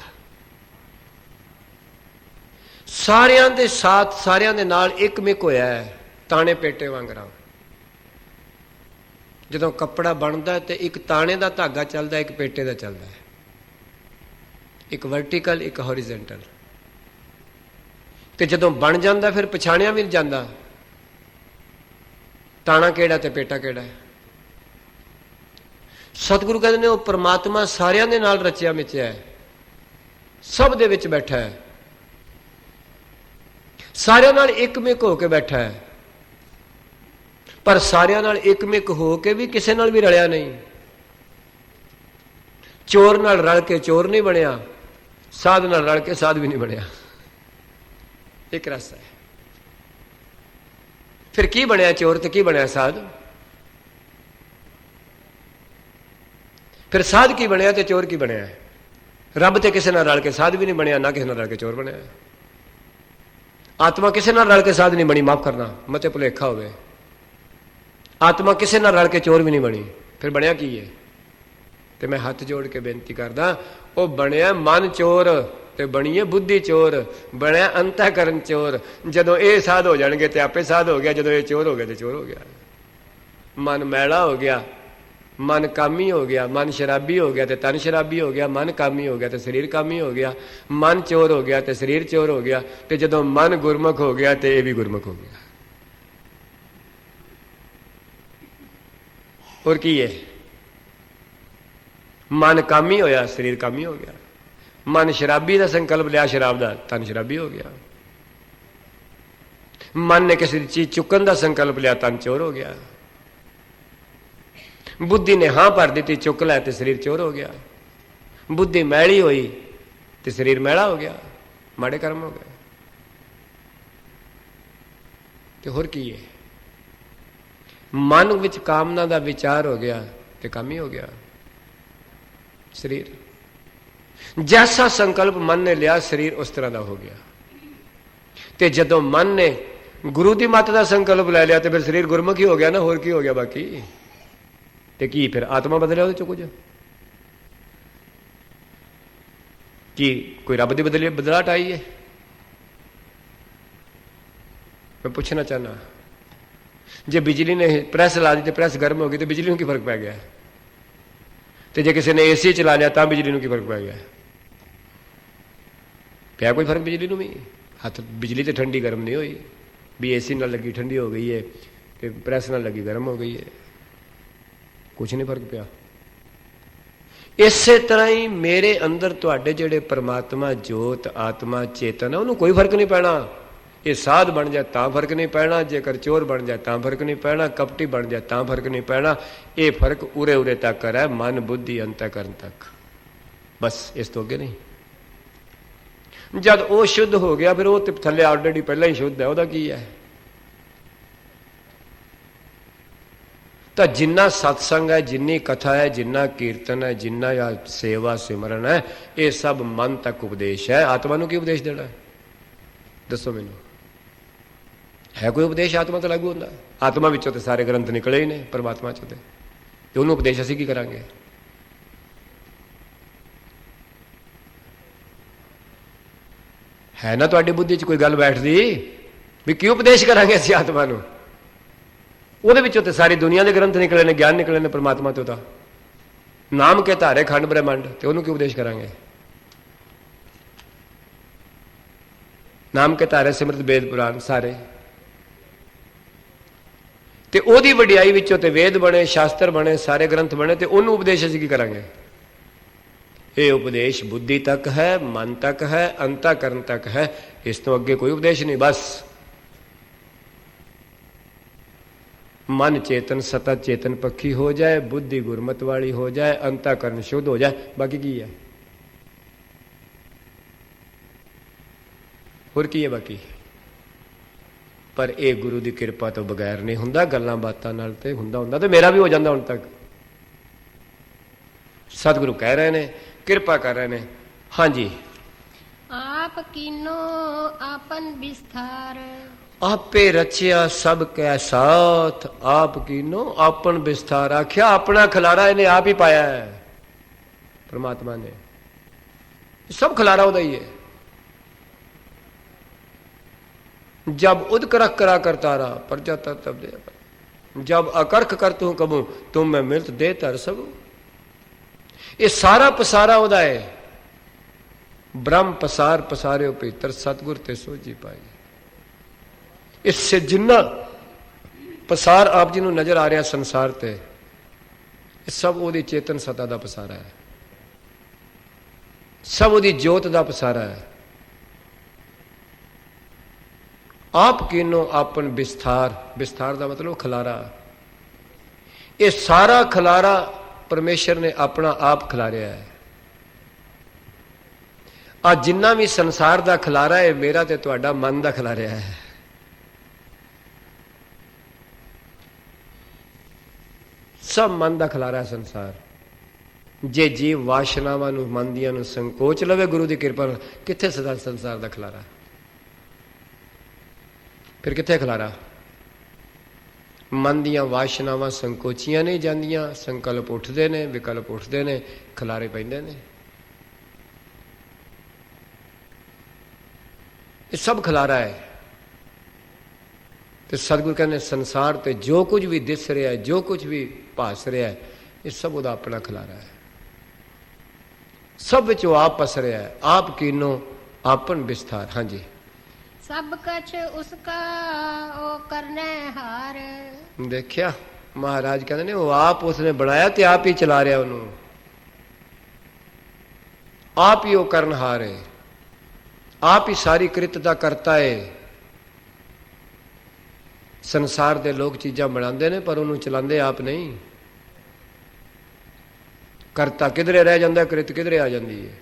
ਸਾਰਿਆਂ ਦੇ ਸਾਥ, ਸਾਰਿਆਂ ਦੇ ਨਾਲ ਇੱਕ ਮਿਕ ਹੋਇਆ ਹੈ, ਤਾਣੇ ਪੇਟੇ ਵਾਂਗਰਾਂ। ਜਦੋਂ ਕੱਪੜਾ ਬਣਦਾ ਤੇ ਇੱਕ ਤਾਣੇ ਦਾ ਧਾਗਾ ਚੱਲਦਾ, ਇੱਕ ਪੇਟੇ ਦਾ ਚੱਲਦਾ ਹੈ, ਇੱਕ ਵਰਟੀਕਲ, ਇੱਕ ਹੌਰੀਜ਼ੈਂਟਲ। ਤੇ ਜਦੋਂ ਬਣ ਜਾਂਦਾ ਫਿਰ ਪਛਾਣਿਆ ਵੀ ਨਹੀਂ ਜਾਂਦਾ ਤਾਣਾ ਕਿਹੜਾ ਤੇ ਪੇਟਾ ਕਿਹੜਾ ਹੈ। ਸਤਿਗੁਰੂ ਕਹਿੰਦੇ ਨੇ ਉਹ ਪ੍ਰਮਾਤਮਾ ਸਾਰਿਆਂ ਦੇ ਨਾਲ ਰਚਿਆ ਮਿਚਿਆ ਹੈ, ਸਭ ਦੇ ਵਿੱਚ ਬੈਠਾ ਹੈ, ਸਾਰਿਆਂ ਨਾਲ ਇੱਕਮਿਕ ਹੋ ਕੇ ਬੈਠਾ ਹੈ। ਪਰ ਸਾਰਿਆਂ ਨਾਲ ਇੱਕਮਿਕ ਹੋ ਕੇ ਵੀ ਕਿਸੇ ਨਾਲ ਵੀ ਰਲਿਆ ਨਹੀਂ। ਚੋਰ ਨਾਲ ਰਲ ਕੇ ਚੋਰ ਨਹੀਂ ਬਣਿਆ, ਸਾਧ ਨਾਲ ਰਲ ਕੇ ਸਾਧ ਵੀ ਨਹੀਂ ਬਣਿਆ। ਇੱਕ ਰਸ ਹੈ। ਫਿਰ ਕੀ ਬਣਿਆ ਚੋਰ ਤੇ ਕੀ ਬਣਿਆ ਸਾਧ? ਫਿਰ ਸਾਧ ਕੀ ਬਣਿਆ ਤੇ ਚੋਰ ਕੀ ਬਣਿਆ? ਰੱਬ ਤੇ ਕਿਸੇ ਨਾਲ ਰਲ ਕੇ ਸਾਧ ਵੀ ਨਹੀਂ ਬਣਿਆ, ਨਾ ਕਿਸੇ ਨਾਲ ਰਲ ਕੇ ਚੋਰ ਬਣਿਆ। ਆਤਮਾ ਕਿਸੇ ਨਾਲ ਰਲ ਕੇ ਸਾਧ ਨਹੀਂ ਬਣੀ, ਮਾਫ ਕਰਨਾ ਮਤੇ ਭੁਲੇਖਾ ਹੋਵੇ। ਆਤਮਾ ਕਿਸੇ ਨਾਲ ਰਲ ਕੇ ਚੋਰ ਵੀ ਨਹੀਂ ਬਣੀ, ਫਿਰ ਬਣਿਆ ਕੀ ਹੈ? ਤੇ ਮੈਂ ਹੱਥ ਜੋੜ ਕੇ ਬੇਨਤੀ ਕਰਦਾ, ਉਹ ਬਣਿਆ ਮਨ ਚੋਰ ਤੇ ਬਣੀਏ ਬੁੱਧੀ ਚੋਰ, ਬਣਿਆ ਅੰਤःਕਰਨ ਚੋਰ। ਜਦੋਂ ਇਹ ਸਾਧ ਹੋ ਜਾਣਗੇ ਤੇ ਆਪੇ ਸਾਧ ਹੋ ਗਿਆ, ਜਦੋਂ ਇਹ ਚੋਰ ਹੋ ਗਿਆ ਤੇ ਚੋਰ ਹੋ ਗਿਆ। ਮਨ ਮੈਲਾ ਹੋ ਗਿਆ, ਮਨ ਕਾਮੀ ਹੋ ਗਿਆ, ਮਨ ਸ਼ਰਾਬੀ ਹੋ ਗਿਆ ਤੇ ਤਨ ਸ਼ਰਾਬੀ ਹੋ ਗਿਆ, ਮਨ ਕਾਮੀ ਹੋ ਗਿਆ ਤੇ ਸਰੀਰ ਕਾਮੀ ਹੋ ਗਿਆ, ਮਨ ਚੋਰ ਹੋ ਗਿਆ ਤੇ ਸਰੀਰ ਚੋਰ ਹੋ ਗਿਆ। ਤੇ ਜਦੋਂ ਮਨ ਗੁਰਮੁਖ ਹੋ ਗਿਆ ਤੇ ਇਹ ਵੀ ਗੁਰਮੁਖ ਹੋ ਗਿਆ। ਹੋਰ ਕੀ ਹੈ? ਮਨ ਕਾਮੀ ਹੋਇਆ, ਸਰੀਰ ਕਾਮੀ ਹੋ ਗਿਆ। ਮਨ ਸ਼ਰਾਬੀ ਦਾ ਸੰਕਲਪ ਲਿਆ ਸ਼ਰਾਬ ਦਾ, ਤਨ ਸ਼ਰਾਬੀ ਹੋ ਗਿਆ। ਮਨ ਨੇ ਕਿਸੇ ਚੀਜ਼ ਚੁੱਕਣ ਦਾ ਸੰਕਲਪ ਲਿਆ, ਤਨ ਚੋਰ ਹੋ ਗਿਆ। ਬੁੱਧੀ ਨੇ ਹਾਂ ਭਰ ਦਿੱਤੀ, ਚੁੱਕ ਲੈ ਤੇ ਸਰੀਰ ਚੋਰ ਹੋ ਗਿਆ। ਬੁੱਧੀ ਮੈਲੀ ਹੋਈ ਤੇ ਸਰੀਰ ਮੈਲਾ ਹੋ ਗਿਆ, ਮਾੜੇ ਕਰਮ ਹੋ ਗਏ। ਤੇ ਹੋਰ ਕੀ ਹੈ? ਮਨ ਵਿੱਚ ਕਾਮਨਾ ਦਾ ਵਿਚਾਰ ਹੋ ਗਿਆ ਤੇ ਕਾਮੀ ਹੋ ਗਿਆ ਸਰੀਰ। ਜੈਸਾ ਸੰਕਲਪ ਮਨ ਨੇ ਲਿਆ, ਸਰੀਰ ਉਸ ਤਰ੍ਹਾਂ ਦਾ ਹੋ ਗਿਆ। ਤੇ ਜਦੋਂ ਮਨ ਨੇ ਗੁਰੂ ਦੀ ਮੱਤ ਦਾ ਸੰਕਲਪ ਲੈ ਲਿਆ ਤੇ ਫਿਰ ਸਰੀਰ ਗੁਰਮੁਖੀ ਹੋ ਗਿਆ ਨਾ, ਹੋਰ ਕੀ ਹੋ ਗਿਆ ਬਾਕੀ? ਤੇ ਕੀ ਫਿਰ ਆਤਮਾ ਬਦਲਿਆ ਉਹਦੇ ਚੋਂ ਕੁਝ? ਕੀ ਕੋਈ ਰੱਬ ਦੀ ਬਦਲਾਹਟ ਆਈ ਹੈ? ਮੈਂ ਪੁੱਛਣਾ ਚਾਹੁੰਦਾ, ਜੇ ਬਿਜਲੀ ਨੇ ਪ੍ਰੈਸ ਲਾ ਦਿੱਤੀ ਤੇ ਪ੍ਰੈਸ ਗਰਮ ਹੋ ਗਈ ਤੇ ਬਿਜਲੀ ਨੂੰ ਕੀ ਫਰਕ ਪੈ ਗਿਆ? ਤੇ ਜੇ ਕਿਸੇ ਨੇ ਏਸੀ ਚਲਾ ਲਿਆ ਤਾਂ ਬਿਜਲੀ ਨੂੰ ਕੀ ਫਰਕ ਪੈ ਗਿਆ? ਪਿਆ ਕੋਈ ਫਰਕ ਬਿਜਲੀ ਨੂੰ ਵੀ? ਹੱਥ ਬਿਜਲੀ ਤੇ ਠੰਡੀ ਗਰਮ ਨਹੀਂ ਹੋਈ ਵੀ ਏਸੀ ਨਾਲ ਲੱਗੀ ਠੰਡੀ ਹੋ ਗਈ ਹੈ ਤੇ ਪ੍ਰੈਸ ਨਾਲ ਲੱਗੀ ਗਰਮ ਹੋ ਗਈ ਹੈ, ਕੁਛ ਨਹੀਂ ਫਰਕ ਪਿਆ। ਇਸੇ ਤਰ੍ਹਾਂ ਹੀ ਮੇਰੇ ਅੰਦਰ ਤੁਹਾਡੇ ਜਿਹੜੇ ਪਰਮਾਤਮਾ ਜੋਤ ਆਤਮਾ ਚੇਤਨ ਹੈ, ਉਹਨੂੰ ਕੋਈ ਫਰਕ ਨਹੀਂ ਪੈਣਾ। ਇਹ ਸਾਧ ਬਣ ਜਾਏ ਤਾਂ ਫਰਕ ਨਹੀਂ ਪੈਣਾ, ਜੇਕਰ ਚੋਰ ਬਣ ਜਾਏ ਤਾਂ ਫਰਕ ਨਹੀਂ ਪੈਣਾ, ਕਪਟੀ ਬਣ ਜਾਏ ਤਾਂ ਫਰਕ ਨਹੀਂ ਪੈਣਾ। ਇਹ ਫਰਕ ਉਰੇ ਉਰੇ ਤੱਕ ਹੈ, ਮਨ ਬੁੱਧੀ ਅੰਤःਕਰਨ ਤੱਕ, ਬਸ ਇਸ ਤੋਂ ਅੱਗੇ ਨਹੀਂ। ਜਦ ਉਹ ਸ਼ੁੱਧ ਹੋ ਗਿਆ ਫਿਰ ਉਹ ਤੇ ਥੱਲੇ ਆਲਰੇਡੀ ਪਹਿਲਾਂ ਹੀ ਸ਼ੁੱਧ ਹੈ, ਉਹਦਾ ਕੀ ਹੈ? ਤਾਂ ਜਿੰਨਾ ਸਤਸੰਗ ਹੈ, ਜਿੰਨੀ ਕਥਾ ਹੈ, ਜਿੰਨਾ ਕੀਰਤਨ ਹੈ, ਜਿੰਨਾ ਸੇਵਾ ਸਿਮਰਨ ਹੈ, ਇਹ ਸਭ ਮਨ ਤੱਕ ਉਪਦੇਸ਼ ਹੈ। ਆਤਮਾ ਨੂੰ ਕੀ ਉਪਦੇਸ਼ ਦੇਣਾ? ਦੱਸੋ ਮੈਨੂੰ, ਹੈ ਕੋਈ ਉਪਦੇਸ਼ ਆਤਮਾ ਤੋਂ ਲਾਗੂ ਹੁੰਦਾ? ਆਤਮਾ ਵਿੱਚੋਂ ਤੇ ਸਾਰੇ ਗ੍ਰੰਥ ਨਿਕਲੇ ਹੀ ਨੇ, ਪਰਮਾਤਮਾ ਚੋਂ ਤੇ ਉਹਨੂੰ ਉਪਦੇਸ਼ ਅਸੀਂ ਕੀ ਕਰਾਂਗੇ? ਹੈ ਨਾ ਤੁਹਾਡੀ ਬੁੱਧੀ 'ਚ ਕੋਈ ਗੱਲ ਬੈਠਦੀ ਵੀ ਕੀ ਉਪਦੇਸ਼ ਕਰਾਂਗੇ ਅਸੀਂ ਆਤਮਾ ਨੂੰ? ਉਹਦੇ ਵਿੱਚੋਂ ਤੇ ਸਾਰੀ ਦੁਨੀਆ ਦੇ ਗ੍ਰੰਥ ਨਿਕਲੇ ਨੇ, ਗਿਆਨ ਨਿਕਲੇ ਨੇ ਪਰਮਾਤਮਾ ਤੋਂ। ਤਾਂ ਨਾਮ ਕੇ ਧਾਰੇ ਖੰਡ ਬ੍ਰਹਿਮੰਡ, ਤੇ ਉਹਨੂੰ ਕੀ ਉਪਦੇਸ਼ ਕਰਾਂਗੇ? ਨਾਮ ਕੇ ਧਾਰੇ ਸਿਮਰਤ ਵੇਦ ਪੁਰਾਣ ਸਾਰੇ, ਤੇ ਉਹਦੀ ਵਡਿਆਈ ਵਿੱਚੋਂ ਤੇ ਵੇਦ ਬਣੇ, ਸ਼ਾਸਤਰ ਬਣੇ, ਸਾਰੇ ਗ੍ਰੰਥ ਬਣੇ, ਤੇ ਉਹਨੂੰ ਉਪਦੇਸ਼ ਅਸੀਂ ਕੀ ਕਰਾਂਗੇ? ਇਹ ਉਪਦੇਸ਼ ਬੁੱਧੀ ਤੱਕ ਹੈ, ਮਨ ਤੱਕ ਹੈ, ਅੰਤःਕਰਨ ਤੱਕ ਹੈ, ਇਸ ਤੋਂ ਅੱਗੇ ਕੋਈ ਉਪਦੇਸ਼ ਨਹੀਂ। ਬਸ ਮਨ ਚੇਤਨ ਸਤਤ ਚੇਤਨ ਪੱਖੀ ਹੋ ਜਾਏ, ਬੁੱਧੀ ਗੁਰਮਤ ਵਾਲੀ ਹੋ ਜਾਏ, ਅੰਤःਕਰਨ ਸ਼ੁੱਧ ਹੋ ਜਾਏ, ਬਾਕੀ ਕੀ ਹੈ? ਹੋਰ ਕੀ ਹੈ ਬਾਕੀ? ਪਰ ਇਹ ਗੁਰੂ ਦੀ ਕਿਰਪਾ ਤੋਂ ਬਗੈਰ ਨਹੀਂ ਹੁੰਦਾ। ਗੱਲਾਂ ਬਾਤਾਂ ਨਾਲ ਤੇ ਹੁੰਦਾ ਤੇ ਮੇਰਾ ਵੀ ਹੋ ਜਾਂਦਾ ਹੁਣ ਤੱਕ। ਸਤਿਗੁਰੂ ਕਹਿ ਰਹੇ ਨੇ, ਕਿਰਪਾ ਕਰ ਰਹੇ ਨੇ। ਹਾਂਜੀ, ਆਪ ਕੀਨੋ ਆਪਨ ਵਿਸਥਾਰ, ਆਪੇ ਰਚਿਆ ਸਭ ਕੈ ਸਾਥ, ਆਪ ਕੀਨੋ ਆਪਨ ਵਿਸਥਾਰ। ਆਖਿਆ ਆਪਣਾ ਖਿਲਾਰਾ ਇਹਨੇ ਆਪ ਹੀ ਪਾਇਆ ਹੈ, ਪਰਮਾਤਮਾ ਨੇ। ਸਭ ਖਿਲਾਰਾ ਉਹਦਾ ਹੀ ਹੈ। जब उदकरख करा करतारा प्रजा तब दे, जब अकरख कर तू कबू तुम मैं मिलत दे तर सबू। ये सारा पसारा उदा है, ब्रह्म पसार पसारे भीतर सतगुर ते सोझी पाई। इससे जिन्ना पसार आप जी नजर आ रहा संसार ते, सब ओदी चेतन सता दा पसारा है, सब ओदी जोत दा पसारा है। आप कीनो आपन विस्तार, विस्तार दा मतलब खलारा। ये सारा खलारा परमेश्वर ने अपना आप खिलारिया है। आ जिन्ना भी संसार दा खिलारा है मेरा ते तुहाडा मन दा खिलारिया है। सब मन दा खिलारा है संसार। जे जीव वासनावां नूं मन दियां नूं संकोच लवे गुरु की कृपा नाल, कित्थे सदा संसार दा खिलारा, फिर कित्थे खिलारा। मन दियां वासनावां संकोचियां नहीं जांदियां, संकल्प उठदे ने, विकल्प उठदे ने, खिलारे पैंदे ने। ये सब खिलारा है। तो सतगुरु कहने संसार ते जो कुछ भी दिस रहा है, जो कुछ भी भास रहा है, ये सब उदा अपना खिलारा है। सब विच आप पस रहा है। आप कीनो आपन विस्तार। हाँ जी, सब कछ उसका ओ करने हार। देखिया महाराज कहते ने वो आप उसने बनाया ते आप ही चला रहा उन्होंने, आप ही वो करनहार है, आप ही सारी कृत दा करता है। संसार दे लोग चीज़ां बनाते ने पर उन्होंने चलाते आप नहीं। करता किधरे रह जाता, कृत किधरे आ जाती है।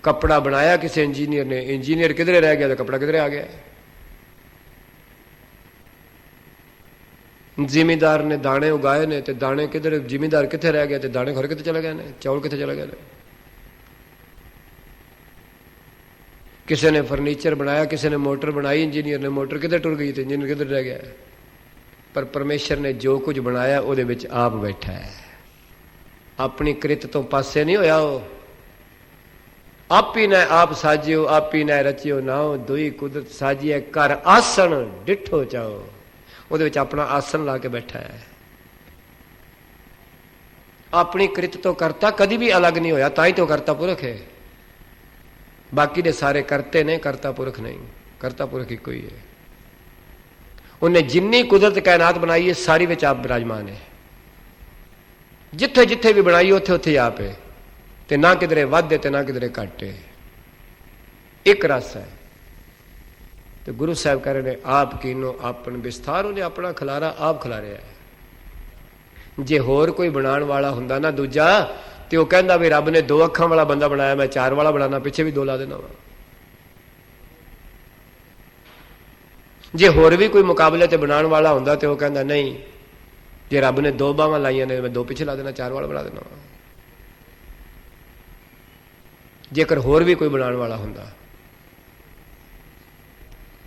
कपड़ा बनाया किसी इंजीनियर ने, इंजीनियर किधरे रह गया तो कपड़ा किधरे आ गया। जिमीदार ने दाने उगाए ने, तो दाने किधर, जिमीदार कितने रह गया, तो दाने घर कितने चले गए ने, चावल कितने चले गए ने। किसी ने फर्नीचर बनाया, किसी ने मोटर बनाई, इंजीनियर ने मोटर किधर टुर गई, तो इंजीनियर किधर रह गया। पर परमेश्वर ने जो कुछ बनाया वो आप बैठा है। अपनी कृत तो पासे नहीं होया। वो आप ही ने आप साजियो, आप ही ने रचियो नाओ, दुई कुदरत साजिए कर आसन डिठो चाहो। वो अपना आसन ला के बैठा है। अपनी कृत तो करता कभी भी अलग नहीं होया, ताई तो करता पुरख है। बाकी दे सारे करते ने, करता पुरख नहीं। करता पुरख ही कोई है। उन्हें जिन्नी कुदरत कायनात बनाई है सारी विच आप विराजमान है। जिथे जिथे भी बनाई उथे उथे आप है, ते ना किधरे वध है ते ना किधरे घट है, एक रस है। तो गुरु साहब कह रहे हैं आप कीनो आपन विस्तार। उन्हें अपना खिलारा आप खिलारिया है। जे होर कोई बनाने वाला हुंदा ना दूजा, तो वह कहता भी रब ने 2 अखां वाला बंदा बनाया, मैं 4 वाला बनाना, पिछे भी 2 ला देना वा। जे होर भी कोई मुकाबले ते बनाने वाला हुंदा तो वह कहता नहीं, जे रब ने 2 बावां लाइया ने मैं 2 पिछे ला देना, 4 वाला बना देना वा। जेकर होर भी कोई बनाने वाला हुंदा।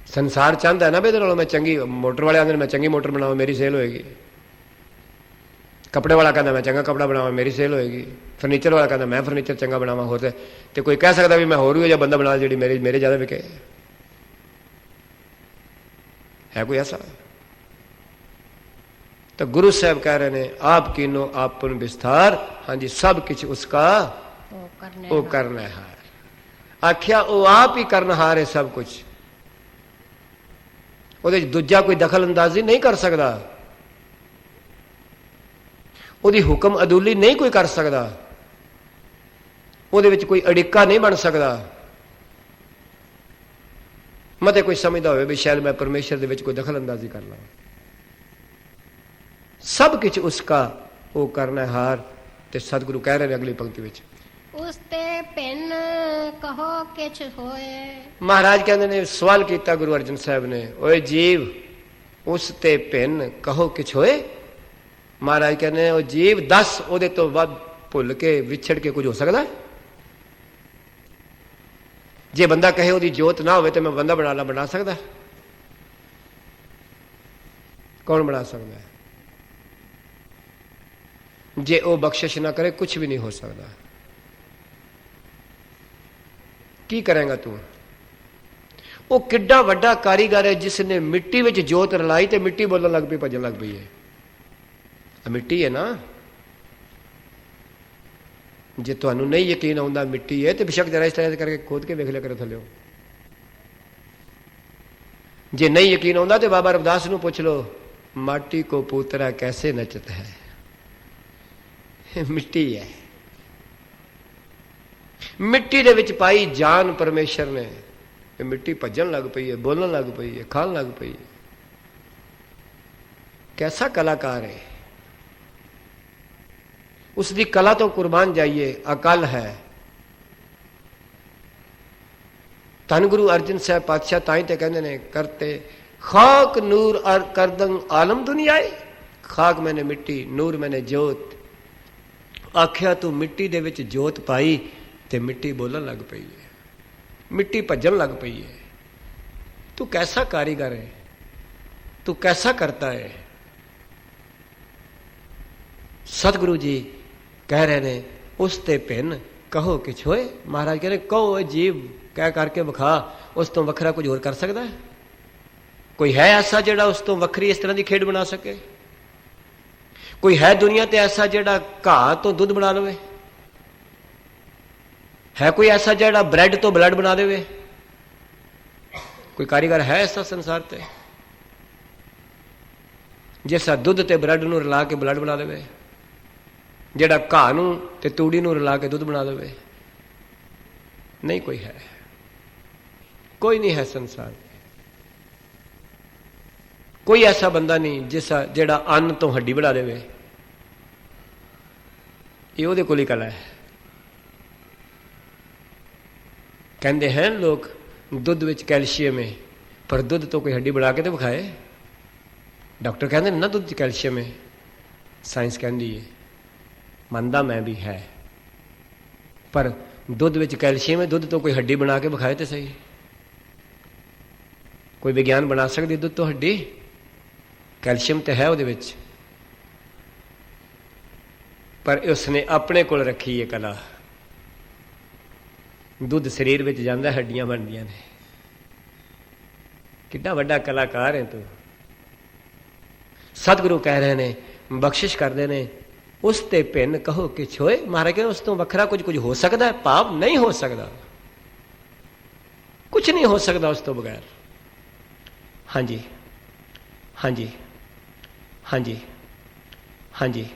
संसार चाहता है ना भी मैं चंगी, मोटर वाले आते मैं चंगी मोटर बनावा मेरी सेल होएगी। कपड़े वाला कहता मैं चंगा कपड़ा बनावा मेरी सेल होएगी। फर्नीचर वाला कहता मैं फर्नीचर चंगा बनावा। होर तो कोई कह सकता भी मैं होर भी बंदा बना जी मेरे ज्यादा विके। है कोई ऐसा? तो गुरु साहब कह रहे हैं आप कीनो आपन विस्तार। हाँ जी, सब कुछ उसका वो करना है। आख्या वो आप ही करनहार है सब कुछ। ਉਹਦੇ दूजा कोई दखल अंदाजी नहीं कर सकता। ਉਹਦੀ हुक्म अदूली नहीं कोई कर सकता। ਉਹਦੇ ਵਿੱਚ कोई अड़िक्का नहीं बन सकता। मते कोई समझदा होवे भी शायद मैं परमेश्वर दे विच कोई दखल अंदाजी कर ला। सब कुछ उसका वो करना हार। ते सतगुरु कह रहे हैं अगली पंक्ति विच उसते पिन कहो किछ होए। महाराज कहते ने सवाल किया गुरु अर्जन साहब ने, ओए जीव उसते पिन कहो किछ होए। महाराज कहने ओ जीव दस ओदे तो वध भुल के विछड़ के कुछ हो सकता है? जे बंदा कहे ओदी जोत ना हो तो मैं बंदा बना सकता? कौन बना सकता है? जे वो बख्शिश ना करे कुछ भी नहीं हो सकता। की करेगा तू? वो किड्डा वड्डा कारीगर है जिसने मिट्टी में जोत रलाई तो मिट्टी बोलने लग पई, भजन लग पई है। मिट्टी है ना, जे तुहानू नहीं यकीन आउंदा मिट्टी है तो बेशक जरा इस तरह करके खोद के वेख लिया करो थल्ले। जे नहीं यकीन आउंदा तो बाबा रविदास नू पुछ लो, माटी को पूतरा कैसे नचता है, मिट्टी है। मिट्टी दे विच पाई जान परमेश्वर ने, मिट्टी भजन लग पई है, बोलन लग पई है, खान लग पई है। कैसा कलाकार है, उसकी कला तो कुर्बान जाइए, अकल है। धन गुरु अर्जन साहब पातशाह ताई ते कहते ने, करते खाक नूर और करदंग आलम दुनियाए। खाक मैंने मिट्टी, नूर मैंने जोत। आख्या तू मिट्टी दे विच जोत पाई ते मिट्टी बोलन लग पई है, मिट्टी भजन लग पई है। तू कैसा कारीगर है, तू कैसा करता है। सतगुरु जी कह रहे ने, उस ते भिन्न कहो किछ होए। महाराज कह रहे कहो जीव कह करके विखा, उस तो वखरा कुछ होर कर सकता है? कोई है ऐसा जेड़ा उस तो वखरी इस तरह की खेड बना सके? कोई है दुनिया ते ऐसा जेड़ा घाह तो दुध बना लवे? है कोई ऐसा जेड़ा ब्रेड तो ब्लड बना देवे? कोई कारीगर है ऐसा संसार ते जैसा दुध ते ब्रेड नूं रला के ब्लड बना देवे, जेड़ा घाह नूं ते तूड़ी नूं रला के दुध बना देवे? नहीं कोई है, कोई नहीं है संसार। कोई ऐसा बंदा नहीं जिसा जेड़ा अन्न तो हड्डी बना देवे। ये उहदे कोल ही कला है। कहते हैं लोग दुध विच कैल्शियम है, पर दुध तो कोई हड्डी बना के तो विखाए। डॉक्टर कहते ना दुध च कैल्शियम है, साइंस कहती है, मानदा मैं भी है, पर दुध विच कैल्शियम है, दुध तो कोई हड्डी बना के विखाए तो सही। कोई विज्ञान बना सकती दुध तो हड्डी? कैल्शियम तो है उहदे विच, पर उसने अपने कोल रखी है कला। दुध शरीर में जाता, हड्डियां बनदियां ने। कितना वड्डा कलाकार है तू। सतगुरु कह रहे ने, बख्शिश करते ने, उस ते भिन्न कहो किछ होए। महाराज कहते उस तो वखरा कुछ कुछ हो सकता है? पाप नहीं हो सकता, कुछ नहीं हो सकता उस तो बगैर। हाँ जी, हाँ जी, हाँ जी, हाँ जी।